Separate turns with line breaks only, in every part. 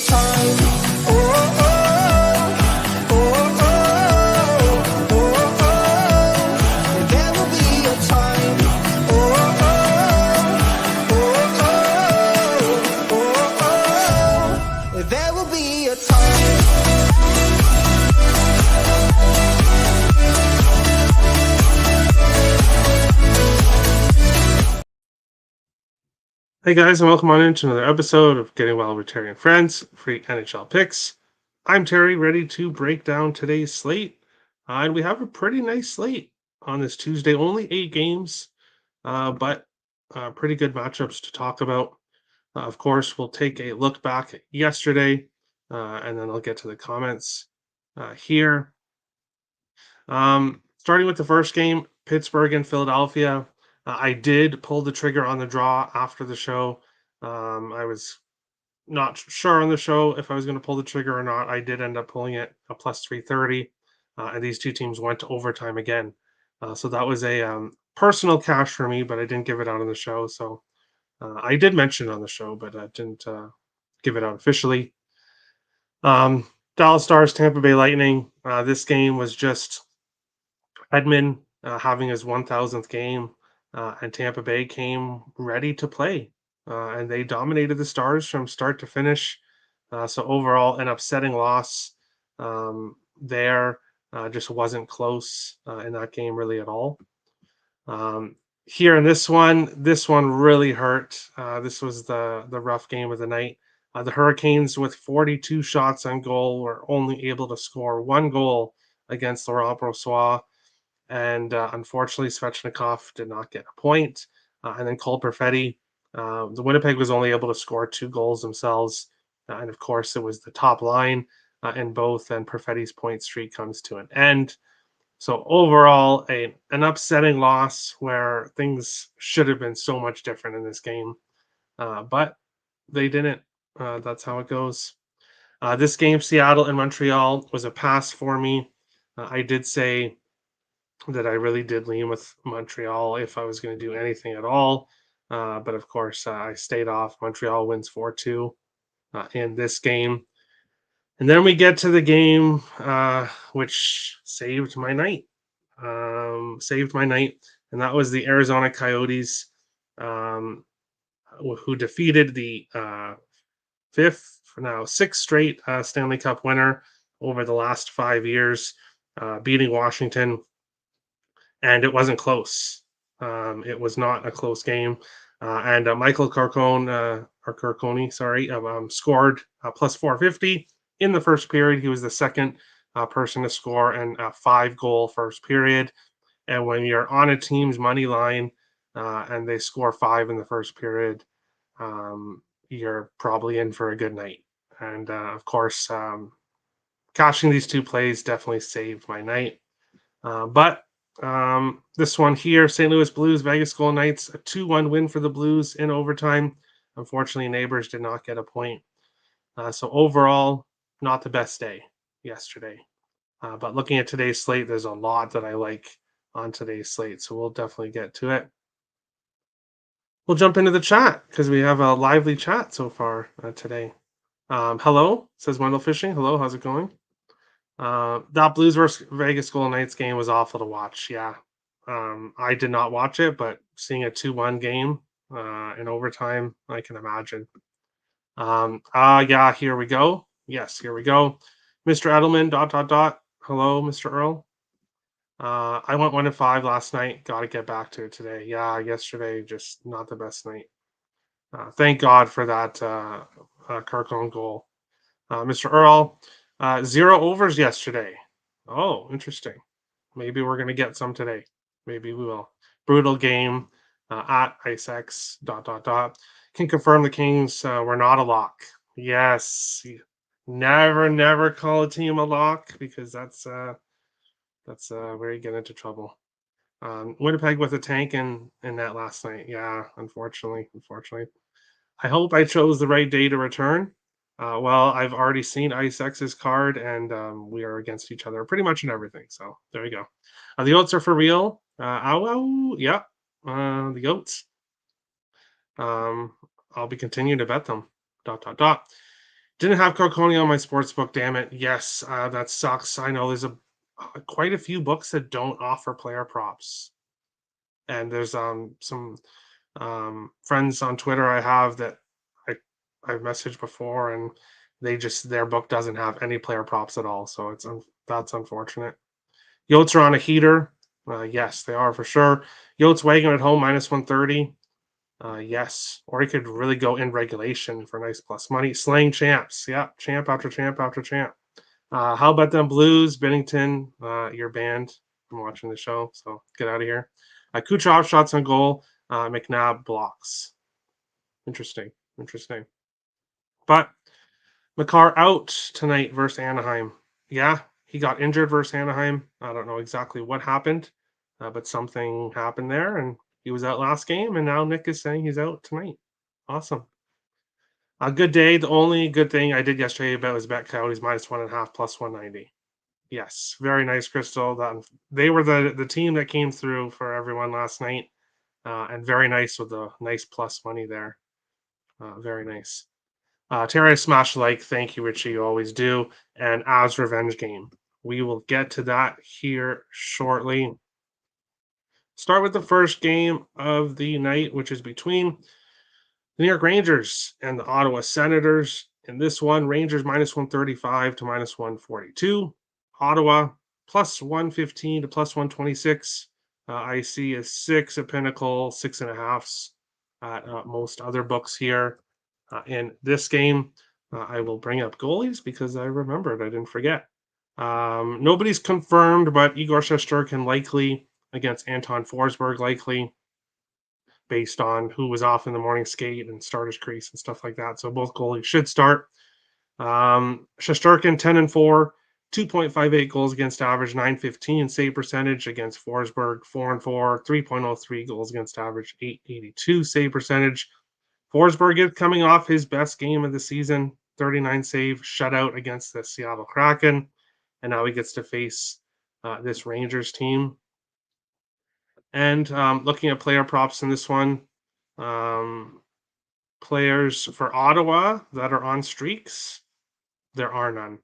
time. Oh, oh, oh, oh, oh, oh. There will be a time. Oh, oh, oh, oh, oh, oh. There will be a time.
Hey guys, and welcome on into another episode of Getting Well with Terry and Friends, free NHL picks. I'm Terry, ready to break down today's slate. And we have a pretty nice slate on this Tuesday. Only 8 games, but pretty good matchups to talk about. Of course, we'll take a look back at yesterday, and then I'll get to the comments here. Starting with the first game, Pittsburgh and Philadelphia. I did pull the trigger on the draw after the show. I was not sure on the show if I was going to pull the trigger or not. I did end up pulling it a plus 330, and these two teams went to overtime again. So that was a personal cash for me, but I didn't give it out on the show. So I did mention it on the show, but I didn't give it out officially. Dallas Stars, Tampa Bay Lightning. This game was just Edmund having his 1000th game, and Tampa Bay came ready to play, and they dominated the Stars from start to finish. So overall, an upsetting loss there. Just wasn't close in that game really at all. Here in this one really hurt. This was the rough game of the night. The Hurricanes, with 42 shots on goal, were only able to score 1 goal against Laurent Brossoit. And unfortunately, Svechnikov did not get a point. And then Cole Perfetti, the Winnipeg was only able to score 2 goals themselves. And of course, it was the top line in both, and Perfetti's point streak comes to an end. So overall, an upsetting loss where things should have been so much different in this game. But they didn't. That's how it goes. This game, Seattle and Montreal, was a pass for me. I did say that I really did lean with Montreal if I was going to do anything at all. But of course, I stayed off. Montreal wins 4-2 in this game. And then we get to the game which saved my night. And that was the Arizona Coyotes, who defeated the sixth straight Stanley Cup winner over the last 5 years, beating Washington. And it wasn't close. It was not a close game. And Michael Carcone, scored plus 450 in the first period. He was the second person to score in a 5-goal first period. And when you're on a team's money line and they score 5 in the first period, you're probably in for a good night. And of course, cashing these 2 plays definitely saved my night. But this one here, St. Louis Blues, Vegas Golden Knights, a 2-1 win for the Blues in overtime. Unfortunately, Neighbors did not get a point. So overall, not the best day yesterday. But looking at today's slate, there's a lot that I like on today's slate. So we'll definitely get to it. We'll jump into the chat because we have a lively chat so far today. Hello, says Wendell Fishing. Hello, how's it going? That Blues versus Vegas Golden Knights game was awful to watch. Yeah. I did not watch it, but seeing a 2-1 game in overtime, I can imagine. Yeah, here we go. Yes, here we go. Mr. Edelman, ... Hello, Mr. Earl. I went 1-5 last night. Got to get back to it today. Yeah, yesterday, just not the best night. Thank God for that Carcone goal. Mr. Earl, 0 overs yesterday. Oh, interesting. Maybe we're going to get some today. Maybe we will. Brutal game at IceX ... Can confirm the Kings were not a lock. Yes. Never call a team a lock, because that's where you get into trouble. Winnipeg with a tank in net last night. Yeah, unfortunately. I hope I chose the right day to return. Well, I've already seen IceX's card, and we are against each other pretty much in everything. So there you go. The Oats are for real. Yeah. The Oats. I'll be continuing to bet them. ... Didn't have Carconi on my sports book, damn it. Yes, that sucks. I know there's quite a few books that don't offer player props. And there's some friends on Twitter I have that I I've messaged before, and their book doesn't have any player props at all. So that's unfortunate. Yotes are on a heater. Yes, they are for sure. Yotes Wagon at home -130. Yes, or he could really go in regulation for nice plus money. Slaying champs, yeah, champ after champ after champ. How about them Blues, Bennington? Your band. I'm watching the show, so get out of here. Kucherov shots on goal. McNabb blocks. Interesting, interesting. But McCarr out tonight versus Anaheim. Yeah, he got injured versus Anaheim. I don't know exactly what happened, but something happened there, and he was out last game. And now Nick is saying he's out tonight. Awesome. A good day. The only good thing I did yesterday about was bet Coyotes -1.5 plus 190. Yes, very nice, Crystal. They were the team that came through for everyone last night, and very nice with the nice plus money there. Very nice. Terry Smash like, thank you, Richie. You always do. And Avs revenge game. We will get to that here shortly. Start with the first game of the night, which is between the New York Rangers and the Ottawa Senators. In this one, Rangers -135 to -142. Ottawa +115 to +126. I see a 6 at Pinnacle, 6.5s at most other books here. In this game, I will bring up goalies because I remembered. I didn't forget. Nobody's confirmed, but Igor Shesterkin likely against Anton Forsberg likely based on who was off in the morning skate and starters crease and stuff like that. So both goalies should start. Shesterkin 10-4, 2.58 goals against average, 915 save percentage against Forsberg, 4-4, 3.03 goals against average, 882 save percentage. Forsberg is coming off his best game of the season, 39 save shutout against the Seattle Kraken, and now he gets to face this Rangers team. And looking at player props in this one, players for Ottawa that are on streaks, there are none.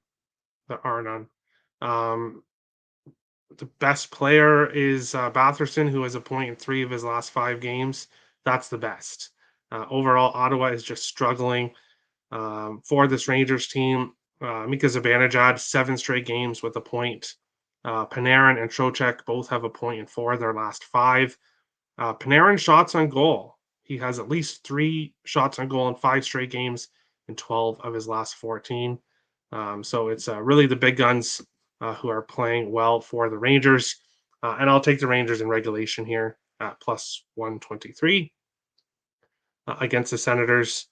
There are none. Um, the best player is Batherson, who has a point in 3 of his last 5 games. That's the best. Overall, Ottawa is just struggling for this Rangers team. Mika Zibanejad, 7 straight games with a point. Panarin and Trocheck both have a point in 4 of their last 5. Panarin shots on goal. He has at least 3 shots on goal in 5 straight games in 12 of his last 14. So it's really the big guns who are playing well for the Rangers. And I'll take the Rangers in regulation here at plus 123 against the Senators.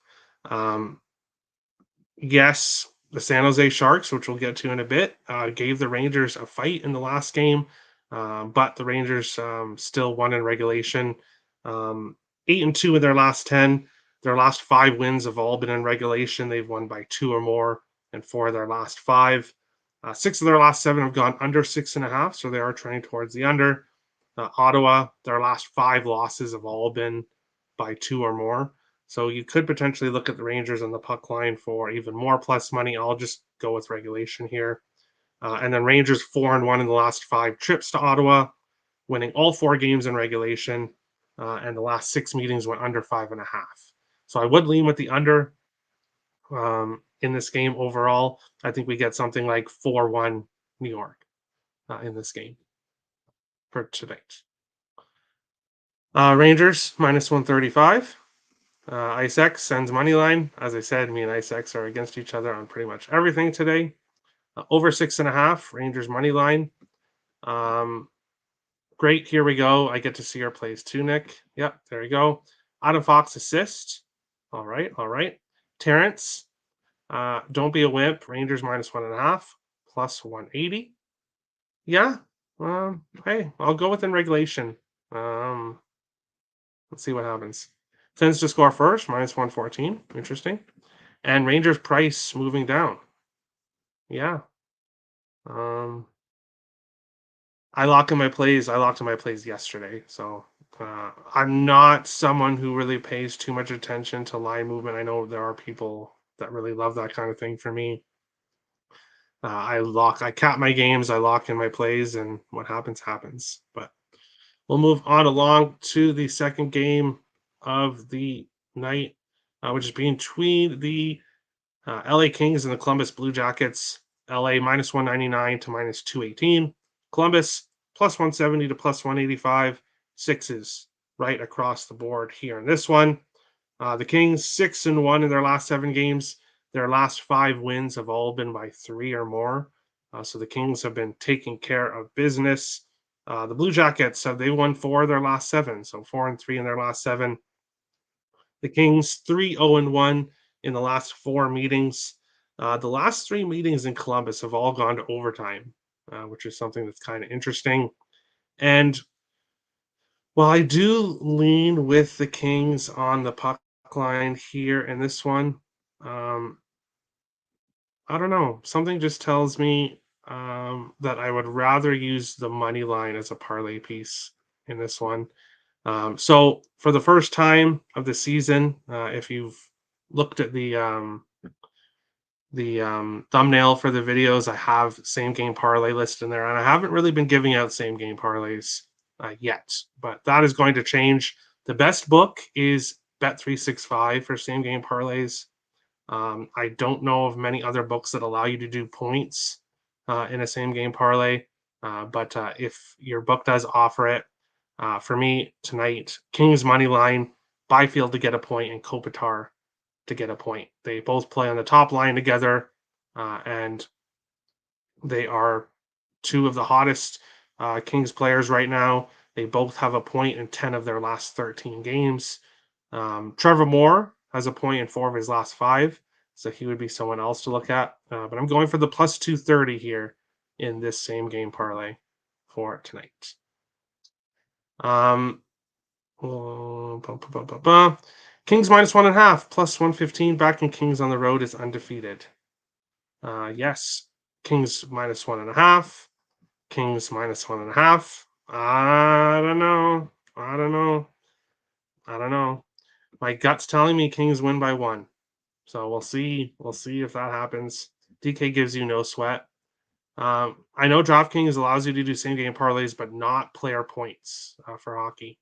Yes, the San Jose Sharks, which we'll get to in a bit, gave the Rangers a fight in the last game, but the Rangers still won in regulation. 8-2 in their last 10. Their last 5 wins have all been in regulation. They've won by 2 or more in 4 of their last 5. 6 of their last 7 have gone under 6.5, so they are trending towards the under. Ottawa, their last 5 losses have all been by 2 or more. So you could potentially look at the Rangers on the puck line for even more plus money. I'll just go with regulation here. And then Rangers 4-1 in the last 5 trips to Ottawa, winning all 4 games in regulation. And the last 6 meetings went under 5.5. So I would lean with the under in this game overall. I think we get something like 4-1 New York in this game for tonight. Rangers -135. IceX sends money line. As I said, me and IceX are against each other on pretty much everything today. Over 6.5, Rangers money line. Great, here we go. I get to see our plays too, Nick. Yep, there you go. Adam Fox assist. All right, all right. Terrence, don't be a wimp. Rangers -1.5, plus 180. Yeah. Hey, I'll go within regulation. Let's see what happens. Sends to score first, -114. Interesting. And Rangers price moving down. Yeah. I locked in my plays. I locked in my plays yesterday. So I'm not someone who really pays too much attention to line movement. I know there are people that really love that kind of thing for me. I cap my games, I lock in my plays, and what happens, happens. But we'll move on along to the second game of the night, which is between the LA Kings and the Columbus Blue Jackets. LA minus 199 to minus 218. Columbus plus 170 to plus 185. Sixes right across the board here in this one. The Kings 6-1 in their last 7 games. Their last 5 wins have all been by 3 or more. So the Kings have been taking care of business. The Blue Jackets they won 4 of their last 7, so 4-3 in their last 7. The Kings 3-0-1 in the last 4 meetings. The last 3 meetings in Columbus have all gone to overtime, which is something that's kind of interesting. And while I do lean with the Kings on the puck line here in this one, um, I don't know. Something just tells me that I would rather use the money line as a parlay piece in this one. So for the first time of the season, if you've looked at the thumbnail for the videos, I have same game parlay list in there, and I haven't really been giving out same game parlays yet, but that is going to change. The best book is Bet365 for same game parlays. I don't know of many other books that allow you to do points in a same game parlay, but if your book does offer it, for me tonight, Kings money line, Byfield to get a point, and Kopitar to get a point. They both play on the top line together, and they are two of the hottest Kings players right now. They both have a point in 10 of their last 13 games. Trevor Moore has a point in 4 of his last 5, so he would be someone else to look at. But I'm going for the plus 230 here in this same game parlay for tonight. Kings minus 1.5, plus 115. Back in Kings on the road is undefeated. Yes, Kings minus 1.5. Kings minus 1.5. I don't know. I don't know. I don't know. My gut's telling me Kings win by 1. So we'll see. We'll see if that happens. DK gives you no sweat. I know DraftKings allows you to do same game parlays, but not player points for hockey.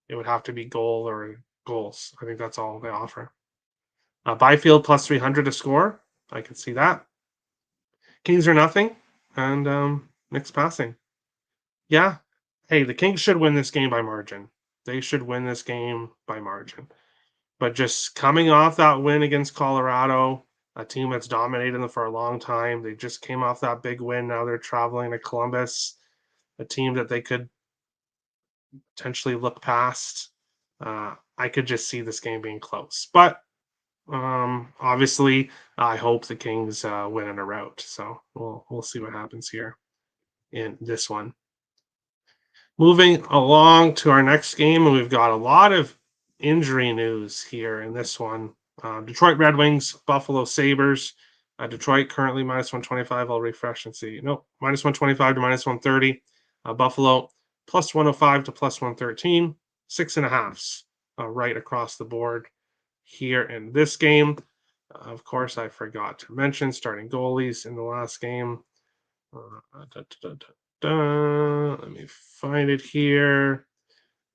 It would have to be goal or goals. I think that's all they offer. Byfield plus 300 to score. I can see that. Kings are nothing, and mixed passing. Yeah. Hey, the Kings should win this game by margin. They should win this game by margin. But just coming off that win against Colorado, a team that's dominated them for a long time, they just came off that big win. Now they're traveling to Columbus, a team that they could potentially look past. I could just see this game being close. But obviously, I hope the Kings win in a rout. So we'll see what happens here in this one. Moving along to our next game, and we've got a lot of injury news here in this one. Detroit Red Wings, Buffalo Sabres. Detroit currently minus 125. I'll refresh and see. Nope, minus 125 to minus 130. Buffalo plus 105 to plus 113. 6.5s right across the board here in this game. Of course, I forgot to mention starting goalies in the last game. Let me find it here.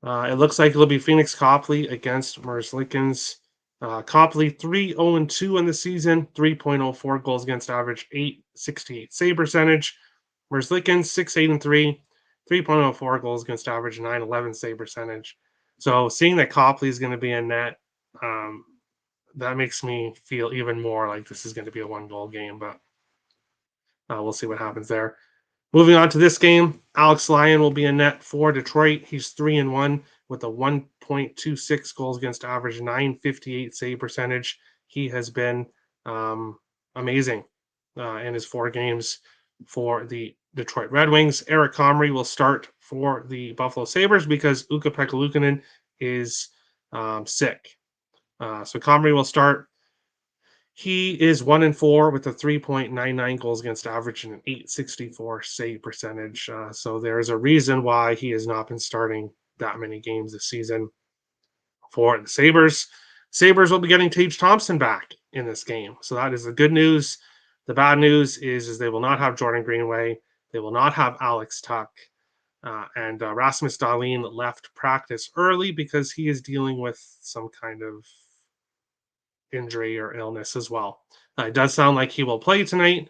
It looks like it'll be Phoenix Copley against Merzlikins. Copley 3-0-2 in the season, 3.04 goals against average, 868 save percentage. Merzlikins 6-8-3, 3.04 goals against average, 911 save percentage. So seeing that Copley is going to be in net, that makes me feel even more like this is going to be a 1-goal game, but we'll see what happens there. Moving on to this game, Alex Lyon will be in net for Detroit. He's 3-1 with a 1.26 goals against average, 958 save percentage. He has been amazing in his 4 games for the Detroit Red Wings. Eric Comrie will start for the Buffalo Sabres because Ukko-Pekka Luukkonen is sick. So Comrie will start. He is 1-4 with a 3.99 goals against average and an 864 save percentage. So there's a reason why he has not been starting that many games this season for the Sabres. Sabres will be getting Tage Thompson back in this game. So that is the good news. The bad news is they will not have Jordan Greenway. They will not have Alex Tuck. And Rasmus Dahlin left practice early because he is dealing with some kind of injury or illness as well. It does sound like he will play tonight,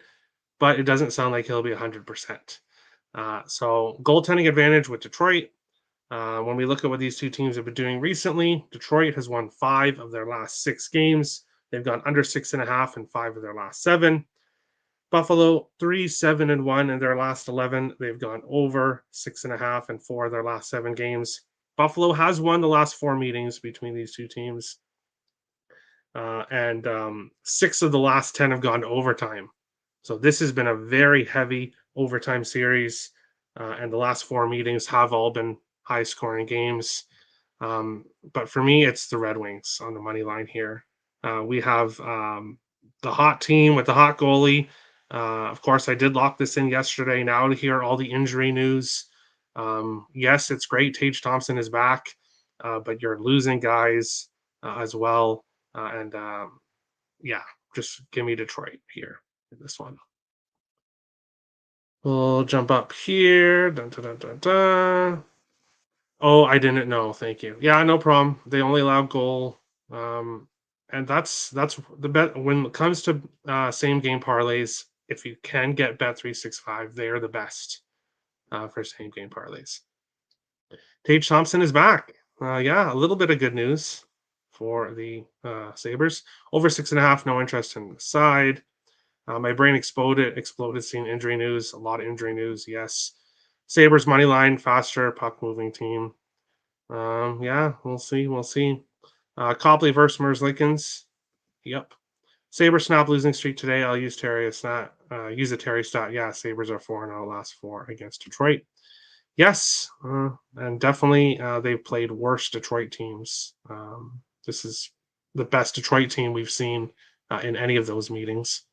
but it doesn't sound like he'll be 100%. So goaltending advantage with Detroit. When we look at what these two teams have been doing recently, Detroit has won 5 of their last 6 games. They've gone under 6.5 in 5 of their last 7. Buffalo 3-7-1 in their last 11. They've gone over 6.5 in 4 of their last 7 games. Buffalo has won the last 4 meetings between these two teams, and 6 of the last 10 have gone to overtime. So this has been a very heavy overtime series, and the last 4 meetings have all been high-scoring games. But for me, it's the Red Wings on the money line here. We have the hot team with the hot goalie. Of course, I did lock this in yesterday. Now to hear all the injury news. Yes, it's great. Tage Thompson is back, but you're losing guys as well. And yeah, just give me Detroit here in this one. We'll jump up here. Dun, dun, dun, dun, dun. Oh, I didn't know. Thank you. Yeah, no problem. They only allow goal. And that's the bet when it comes to same game parlays. If you can get Bet365, they are the best for same game parlays. Tage Thompson is back. Yeah, a little bit of good news for the Sabres. Over 6.5, no interest in the side. My brain exploded seeing injury news. A lot of injury news. Yes. Sabres money line, faster puck moving team. Yeah, we'll see. We'll see. Copley versus Merzlikins. Yep. Sabres snap losing streak today. I'll use Terry stat. Use a Terry stat. Yeah, Sabres are 4-0 last 4 against Detroit. Yes, and definitely they've played worse Detroit teams. This is the best Detroit team we've seen in any of those meetings.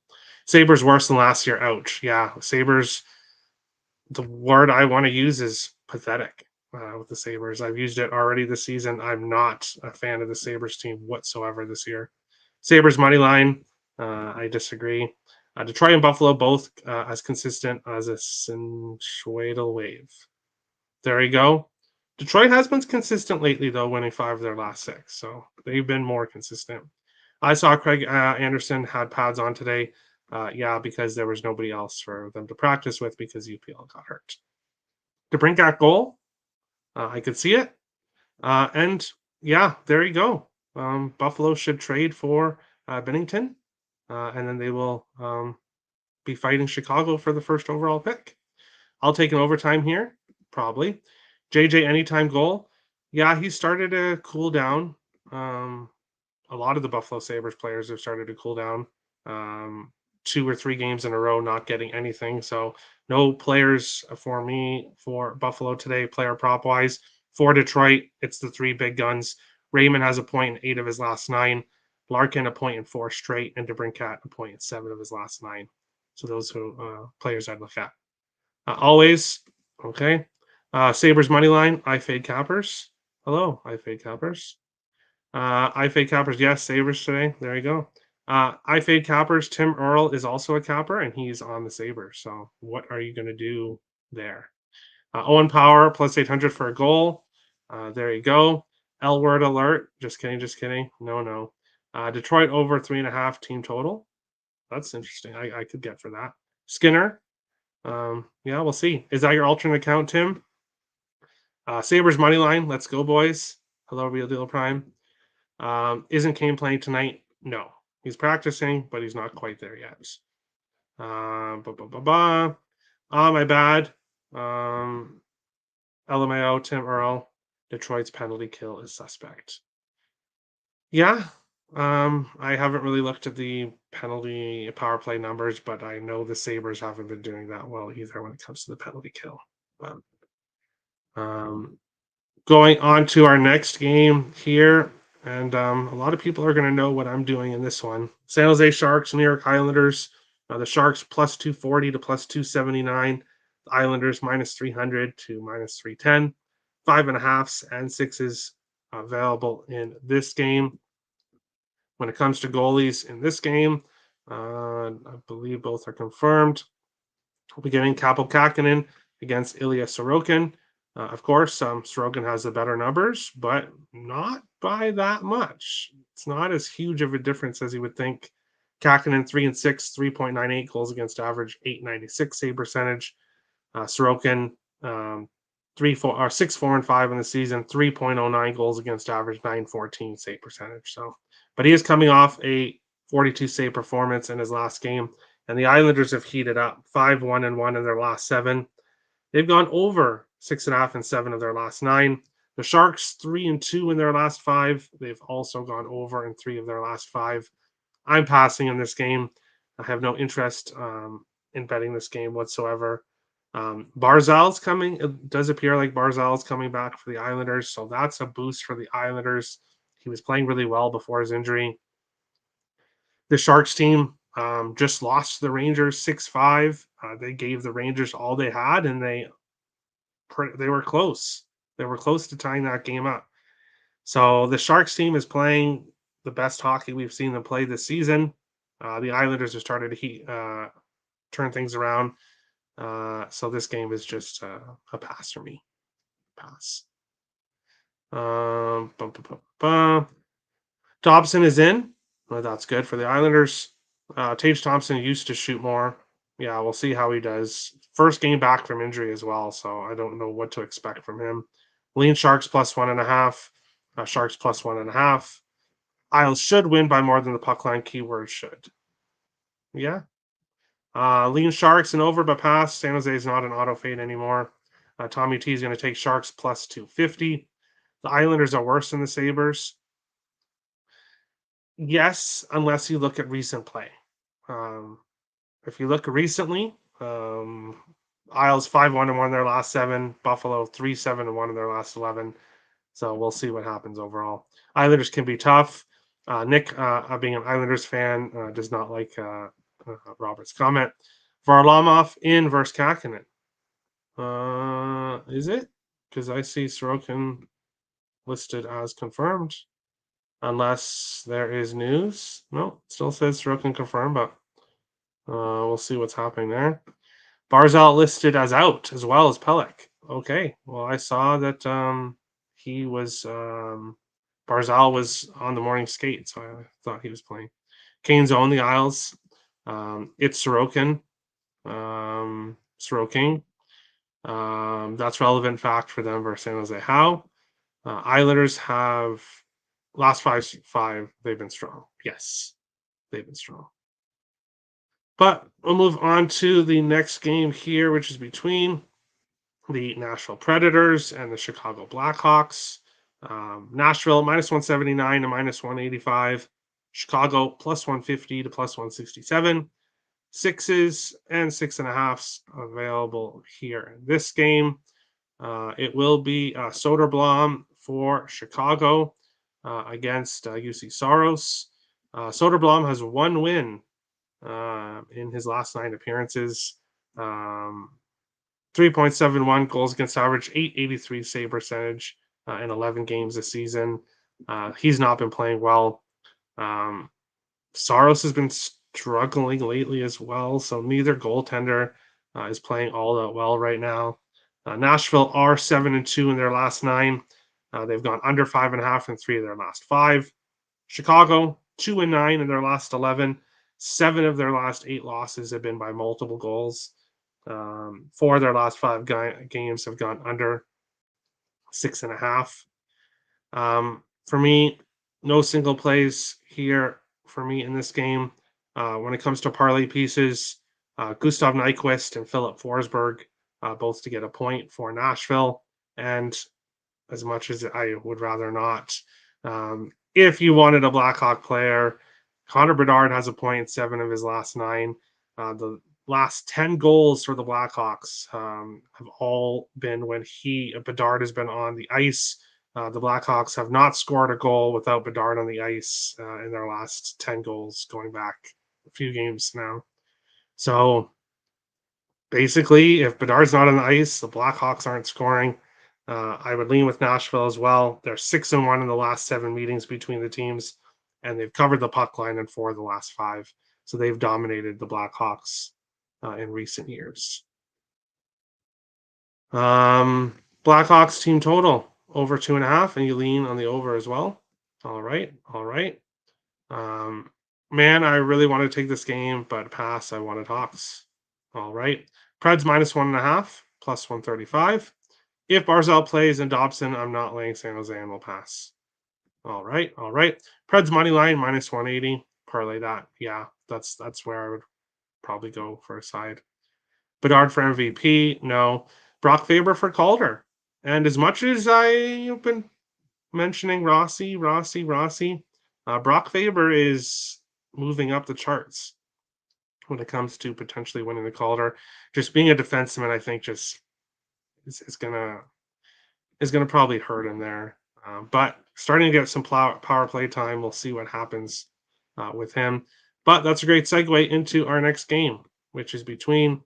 Sabres worse than last year. Ouch. Yeah, Sabres. The word I want to use is pathetic with the Sabres. I've used it already this season. I'm not a fan of the Sabres team whatsoever this year. Sabres money line. I disagree. Detroit and Buffalo both as consistent as a sinusoidal wave. There you go. Detroit has been consistent lately, though, winning 5 of their last 6. So they've been more consistent. I saw Craig Anderson had pads on today. Yeah, because there was nobody else for them to practice with because UPL got hurt. DeBrincat goal. I could see it. And yeah, there you go. Buffalo should trade for Bennington. And then they will be fighting Chicago for the first overall pick. I'll take an overtime here, probably. JJ anytime goal. Yeah, he started to cool down. A lot of the Buffalo Sabres players have started to cool down. 2 or 3 games in a row not getting anything. So no players for me for Buffalo today, player prop wise. For Detroit, it's the 3 big guns. Raymond has a point in 8 of his last 9. Larkin a point in 4 straight, and DeBrincat a point in 7 of his last 9. So those who players I'd look at. Always, okay. Sabres money line, I fade Cappers. Hello, I fade Cappers. I fade Cappers, yes, Sabres today. There you go. I fade Cappers. Tim Earl is also a Capper, and he's on the Sabres. So what are you going to do there? Owen Power plus 800 for a goal. There you go. L word alert. Just kidding. Just kidding. No. Detroit over 3.5 team total. That's interesting. I could get for that. Skinner. Yeah, we'll see. Is that your alternate account, Tim? Sabres money line. Let's go, boys. Hello, Real Deal Prime. Isn't Kane playing tonight? No. He's practicing, but he's not quite there yet. My bad. LMAO, Tim Earl. Detroit's penalty kill is suspect. Yeah. I haven't really looked at the penalty power play numbers, but I know the Sabres haven't been doing that well either when it comes to the penalty kill. Going on to our next game here, and a lot of people are going to know what I'm doing in this one. San Jose Sharks, New York Islanders. The Sharks plus 240 to plus 279. The Islanders minus 300 to minus 310. 5.5s and 6s available in this game. When it comes to goalies in this game, I believe both are confirmed. Beginning Kaapo Kähkönen against Ilya Sorokin. Of course, Sorokin has the better numbers, but not by that much. It's not as huge of a difference as you would think. Kähkönen 3 and 6, 3.98 goals against average, 896 save percentage. Sorokin 6 4 and 5 in the season, 3.09 goals against average, 914 save percentage. So, but he is coming off a 42 save performance in his last game, and the Islanders have heated up 5-1-1 in their last 7. They've gone over 6.5 and 7 of their last 9. The Sharks 3-2 in their last 5. They've also gone over in 3 of their last 5. I'm passing in this game. I have no interest in betting this game whatsoever. Barzal's coming. It does appear like Barzal's coming back for the Islanders, so that's a boost for the Islanders. He was playing really well before his injury. The Sharks team just lost to the Rangers 6-5. They gave the Rangers all they had, and they were close. They were close to tying that game up. So the Sharks team is playing the best hockey we've seen them play this season. The Islanders are starting to turn things around. So this game is just a pass for me. Pass. Dobson is in. Well, that's good for the Islanders. Tage Thompson used to shoot more. Yeah, we'll see how he does. First game back from injury as well, so I don't know what to expect from him. Lean Sharks plus 1.5. Sharks plus 1.5. Isles should win by more than the puck line. Keyword should. Yeah. Lean Sharks and over, but pass. San Jose is not an auto fade anymore. Tommy T is going to take Sharks plus 250. The Islanders are worse than the Sabres. Yes, unless you look at recent play. If you look recently, Isles 5-1-1 in their last 7. Buffalo 3-7-1 in their last 11. So we'll see what happens overall. Islanders can be tough. Nick, being an Islanders fan, does not like Robert's comment. Varlamov in versus Kähkönen. Is it? Because I see Sorokin listed as confirmed. Unless there is news. No, still says Sorokin confirmed, but we'll see what's happening there. Barzal listed as out as well as Pelech. Okay, well, I saw that he was Barzal was on the morning skate, so I thought he was playing. Canes own the Isles. It's Sorokin. Sorokin. That's relevant fact for them versus San Jose. How? Islanders have last five. They've been strong. Yes, they've been strong. But we'll move on to the next game here, which is between the Nashville Predators and the Chicago Blackhawks. Nashville minus 179 to minus 185. Chicago plus 150 to plus 167. 6s and 6.5s available here in this game. It will be Soderblom for Chicago against UC Saros. Soderblom has 1 win in his last 9 appearances. 3.71 goals against average, 883 save percentage in 11 games this season. He's not been playing well. Saros has been struggling lately as well, so neither goaltender is playing all that well right now. Nashville are 7-2 in their last 9. They've gone under 5.5 in 3 of their last 5. Chicago 2-9 in their last 11. 7 of their last 8 losses have been by multiple goals. 4 of their last 5 games have gone under 6.5. For me, no single plays here for me in this game. When it comes to parlay pieces, Gustav Nyquist and Philip Forsberg, both to get a point for Nashville. And as much as I would rather not, if you wanted a Blackhawk player, Connor Bedard has a point in 7 of his last 9. The last 10 goals for the Blackhawks have all been when Bedard has been on the ice. The Blackhawks have not scored a goal without Bedard on the ice in their last 10 goals going back a few games now. So basically, if Bedard's not on the ice, the Blackhawks aren't scoring. I would lean with Nashville as well. They're 6-1 in the last 7 meetings between the teams, and they've covered the puck line in 4 of the last 5. So they've dominated the Blackhawks in recent years. Blackhawks team total over 2.5, and you lean on the over as well. All right. Man, I really want to take this game, but pass. I wanted Hawks. All right. Preds -1.5, plus 135. If Barzal plays and Dobson, I'm not laying San Jose and will pass. All right. Preds money line -180. Parlay that. Yeah, that's where I would probably go for a side. Bedard for MVP, no. Brock Faber for Calder. And as much as I've been mentioning Rossi, Brock Faber is moving up the charts when it comes to potentially winning the Calder. Just being a defenseman, I think, just is gonna probably hurt him there. But starting to get some power play time, we'll see what happens with him. But that's a great segue into our next game, which is between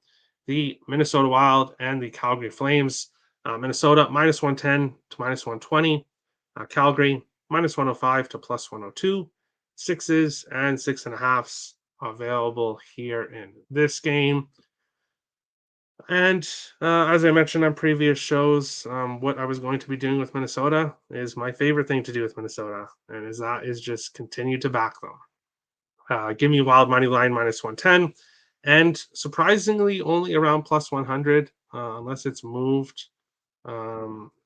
the Minnesota Wild and the Calgary Flames. Minnesota -110 to -120. Calgary -105 to +102. 6s and 6.5s available here in this game. And as I mentioned on previous shows, what I was going to be doing with Minnesota is my favorite thing to do with Minnesota, and that is just continue to back them. Give me Wild money line -110, and surprisingly only around +100, unless it's moved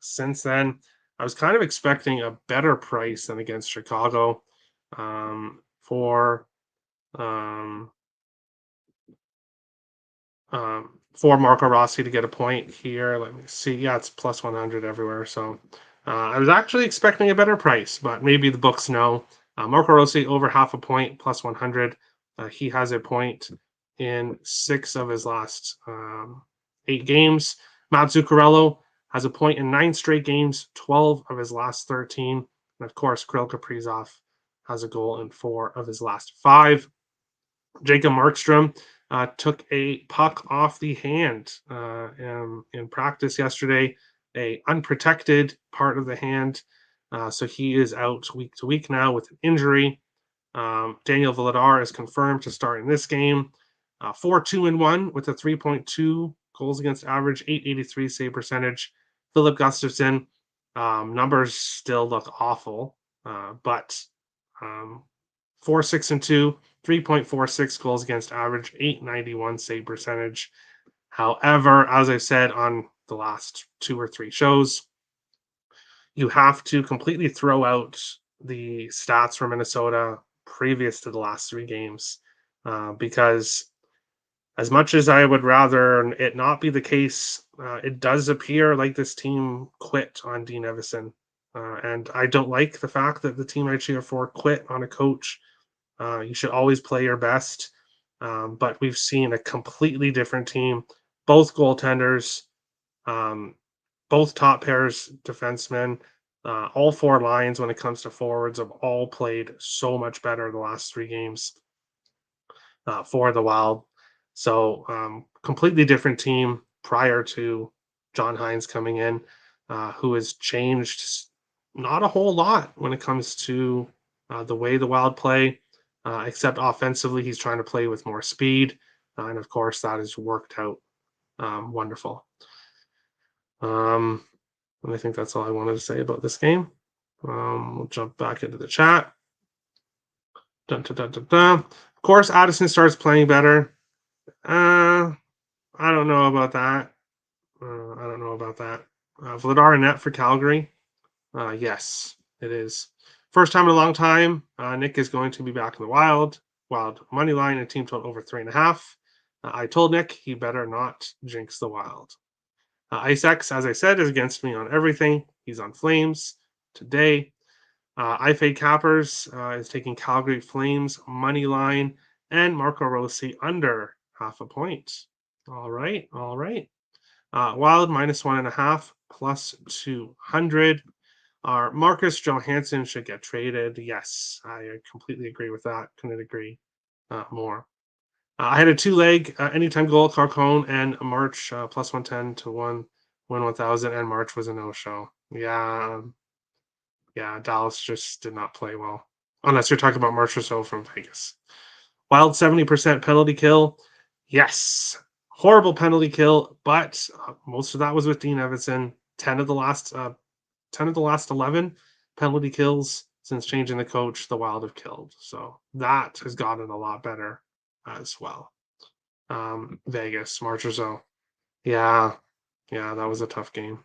since then. I was kind of expecting a better price than against Chicago for Marco Rossi to get a point here. Let me see. Yeah, it's +100 everywhere. So I was actually expecting a better price, but maybe the books know. Marco Rossi over half a point, +100. He has a point in 6 of his last 8 games. Matt Zuccarello has a point in 9 straight games, 12 of his last 13. And of course, Kirill Kaprizov has a goal in 4 of his last 5. Jacob Markstrom took a puck off the hand in practice yesterday, a unprotected part of the hand. So he is out week to week now with an injury. Daniel Vladar is confirmed to start in this game. 4-2-1 with a 3.2 goals against average, 883 save percentage. Philip Gustafson, numbers still look awful, but 4-6-2, 3.46 goals against average, 891 save percentage. However, as I said on the last 2 or 3 shows, you have to completely throw out the stats for Minnesota previous to the last 3 games because as much as I would rather it not be the case, it does appear like this team quit on Dean Evison. And I don't like the fact that the team I cheer for quit on a coach. You should always play your best. But we've seen a completely different team, both goaltenders, both top pairs defensemen, all 4 lines when it comes to forwards have all played so much better the last 3 games for the Wild. So completely different team prior to John Hines coming in, who has changed not a whole lot when it comes to the way the Wild play, except offensively, he's trying to play with more speed. And of course, that has worked out wonderful. And I think that's all I wanted to say about this game. We'll jump back into the chat. Dun, dun, dun, dun, dun. Of course, Addison starts playing better. I don't know about that. Vladar net for Calgary. Yes, it is. First time in a long time. Nick is going to be back in the Wild. Wild money line and team total over 3.5. I told Nick he better not jinx the Wild. Ice X, as I said, is against me on everything. He's on Flames today. iFade Cappers is taking Calgary Flames money line and Marco Rossi under half a point. All right. Wild -1.5 plus 200. Marcus Johansson should get traded. Yes, I completely agree with that. Couldn't agree more. I had a 2-leg anytime goal, Carcone and March +110 to win 1,000, and March was a no-show. Yeah, Dallas just did not play well. unless you're talking about Marchessault from Vegas. Wild 70% penalty kill. Yes. Horrible penalty kill, but most of that was with Dean Evason. 10 of the last 11 penalty kills since changing the coach, the Wild have killed. So that has gotten a lot better as well. Vegas, Marchessault. Yeah. Yeah, that was a tough game.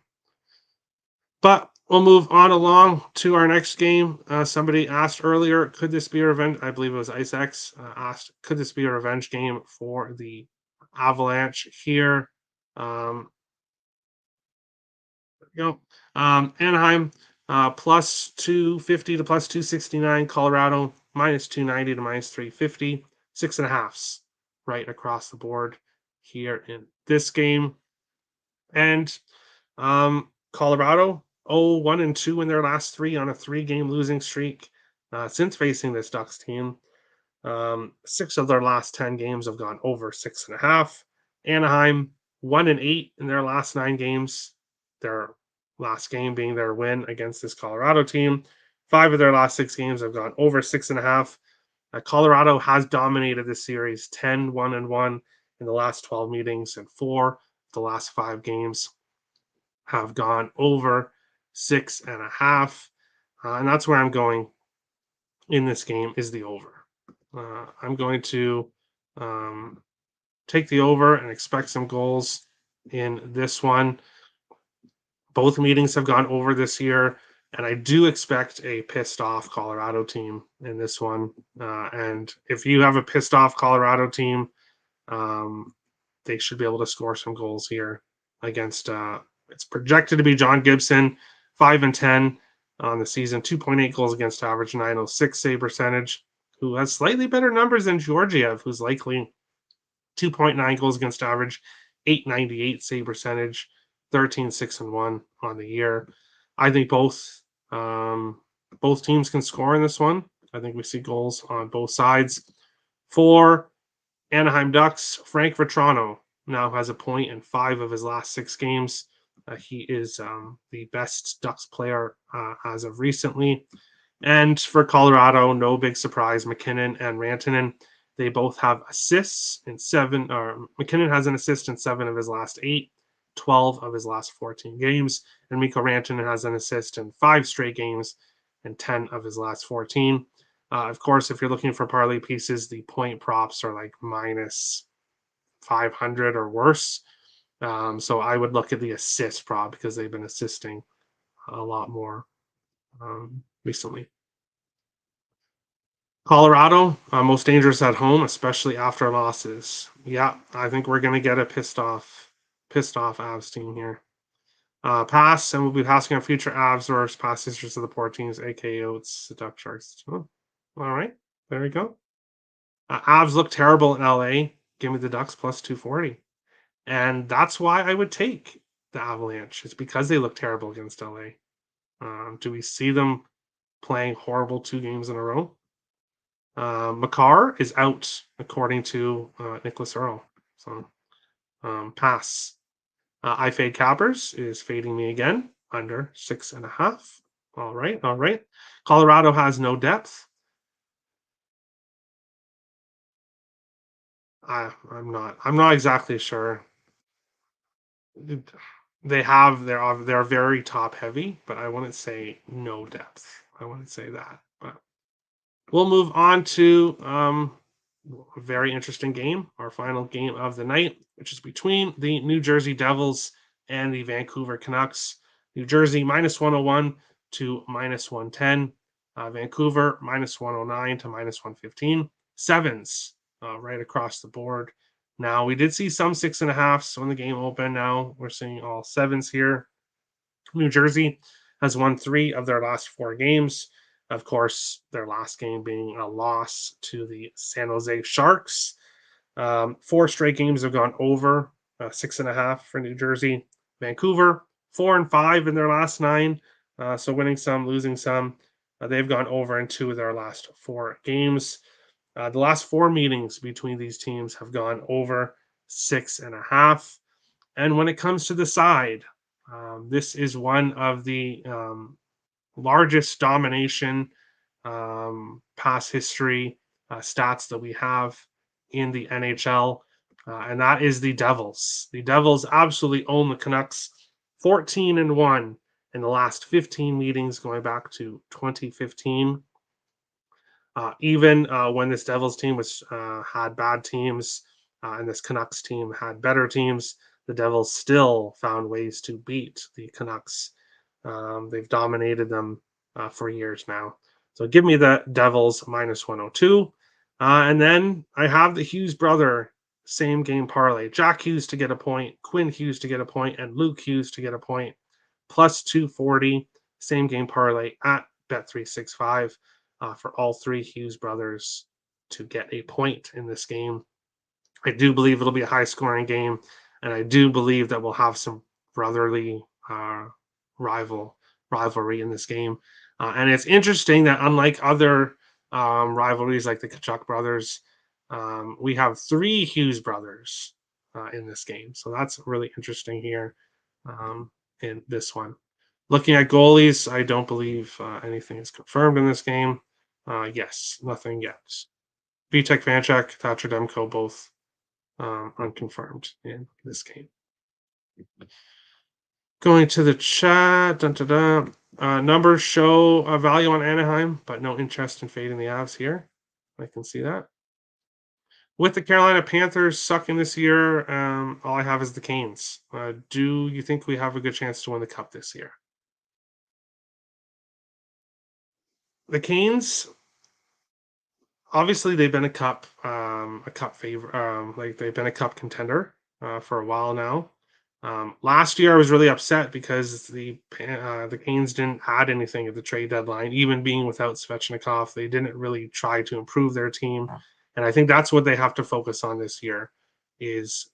But we'll move on along to our next game. Somebody asked earlier, could this be a revenge? I believe it was IceX asked, could this be a revenge game for the Avalanche here? There we go. Anaheim plus 250 to plus 269. Colorado minus 290 to minus 350. 6.5s right across the board here in this game. And Colorado, 1-2 in their last three on a 3-game losing streak since facing this Ducks team. 6 of their last 10 games have gone over 6.5. Anaheim, 1-8 in their last 9 games. Their last game being their win against this Colorado team. 5 of their last 6 games have gone over 6.5. Colorado has dominated this series 10-1-1 in the last 12 meetings, and 4 of the last 5 games have gone over 6.5. And that's where I'm going in this game is the over. I'm going to take the over and expect some goals in this one. Both meetings have gone over this year, and I do expect a pissed off Colorado team in this one. And if you have a pissed off Colorado team, they should be able to score some goals here against. It's projected to be John Gibson, 5-10 on the season, 2.8 goals against average, 906 save percentage, who has slightly better numbers than Georgiev, who's likely 2.9 goals against average, 898 save percentage, 13-6-1 on the year. I think both teams can score in this one. I think we see goals on both sides. For Anaheim Ducks, Frank Vetrano now has a point in 5 of his last 6 games. He is the best Ducks player as of recently. And for Colorado, no big surprise, McKinnon and Rantanen, they both have assists in 7, or McKinnon has an assist in 7 of his last 8, 12 of his last 14 games, and Mikko Rantanen has an assist in 5 straight games and 10 of his last 14. Of course, if you're looking for parlay pieces, the point props are like minus 500 or worse. So I would look at the assist prop because they've been assisting a lot more recently. Colorado, most dangerous at home, especially after losses. Yeah, I think we're going to get a pissed off Avs team here. Pass, and we'll be passing on future Avs or past sisters of the poor teams, aka it's the Duck Sharks. Oh, all right, there we go. Avs look terrible in LA. Give me the Ducks plus 240. And that's why I would take the Avalanche. It's because they look terrible against LA. Do we see them playing horrible 2 games in a row? Makar is out, according to Nicholas Earl. So pass. I fade Cappers is fading me again under 6.5. All right. Colorado has no depth. I'm not exactly sure. They're very top heavy, but I wouldn't say no depth. I wouldn't say that. But we'll move on to a very interesting game, our final game of the night, which is between the New Jersey Devils and the Vancouver Canucks. New Jersey minus 101 to minus 110. Vancouver minus 109 to minus 115. Sevens right across the board. Now, we did see some 6.5s when the game opened. Now we're seeing all 7s here. New Jersey has won 3 of their last 4 games. Of course, their last game being a loss to the San Jose Sharks. 4 straight games have gone over 6.5 for New Jersey. Vancouver, 4-5 in their last 9. So winning some, losing some. They've gone over in 2 of their last 4 games. The last 4 meetings between these teams have gone over 6.5. And when it comes to the side, this is one of the largest domination past history stats that we have in the NHL, and that is the Devils. The Devils absolutely own the Canucks, 14-1 in the last 15 meetings going back to 2015. Even when this Devils team was had bad teams and this Canucks team had better teams, the Devils still found ways to beat the Canucks. They've dominated them for years now. So give me the Devils minus 102. And then I have the Hughes brother same game parlay. Jack Hughes to get a point, Quinn Hughes to get a point, and Luke Hughes to get a point. Plus 240, same game parlay at Bet365 for all three Hughes brothers to get a point in this game. I do believe it'll be a high scoring game, and I do believe that we'll have some brotherly rivalry in this game. And it's interesting that unlike other rivalries like the Kachuk brothers, we have three Hughes brothers in this game. So that's really interesting here in this one. Looking at goalies, I don't believe anything is confirmed in this game. Yes, nothing yet. Vitek Vanchek, Thatcher Demko, both unconfirmed in this game. Going to the chat, dun, dun, dun. Numbers show a value on Anaheim, but no interest in fading the Avs here. I can see that. With the Carolina Panthers sucking this year, all I have is the Canes. Do you think we have a good chance to win the Cup this year? The Canes, obviously, they've been a cup favor, like they've been a cup contender for a while now. Last year, I was really upset because the Canes didn't add anything at the trade deadline, even being without Svechnikov. They didn't really try to improve their team, and I think that's what they have to focus on this year, is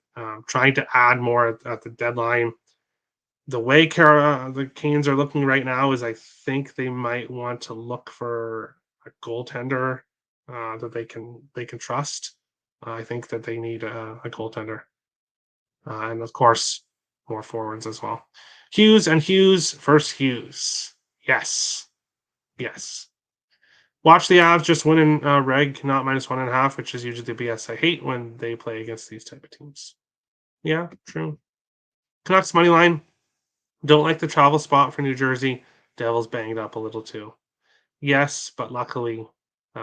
trying to add more at the deadline. The way the Canes are looking right now is I think they might want to look for a goaltender that they can trust. I think that they need a goaltender, and of course more forwards as well. Hughes and Hughes, first Hughes. Yes, yes. Watch the Avs just winning reg, not -1.5, which is usually the BS I hate when they play against these type of teams. Yeah, true. Canucks money line. Don't like the travel spot for New Jersey. Devils banged up a little too. Yes, but luckily, they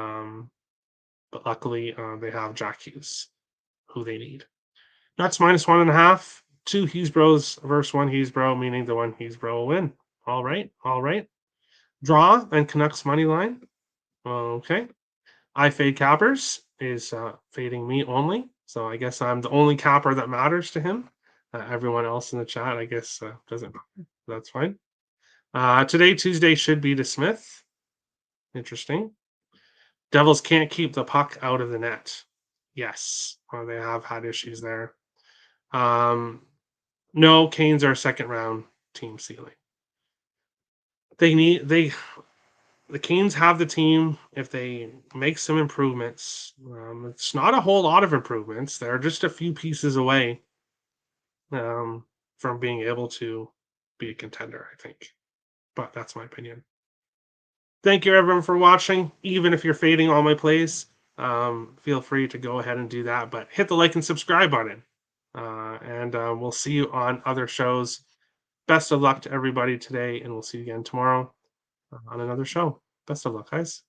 have Jack Hughes, who they need. Nuts -1.5. Two Hughes Bros versus one Hughes Bro, meaning the one Hughes Bro will win. All right, all right. Draw and Canucks money line. Okay. I fade cappers is fading me only. So I guess I'm the only capper that matters to him. Everyone else in the chat, I guess, doesn't matter. That's fine. Today, Tuesday, should be to Smith. Interesting. Devils can't keep the puck out of the net. Yes, they have had issues there. No, Canes are second round team ceiling. The Canes have the team if they make some improvements. It's not a whole lot of improvements. They're just a few pieces away from being able to be a contender, I think. But that's my opinion. Thank you, everyone, for watching. Even if you're fading all my plays, feel free to go ahead and do that. But hit the like and subscribe button. And we'll see you on other shows. Best of luck to everybody today, and we'll see you again tomorrow on another show. Best of luck, guys.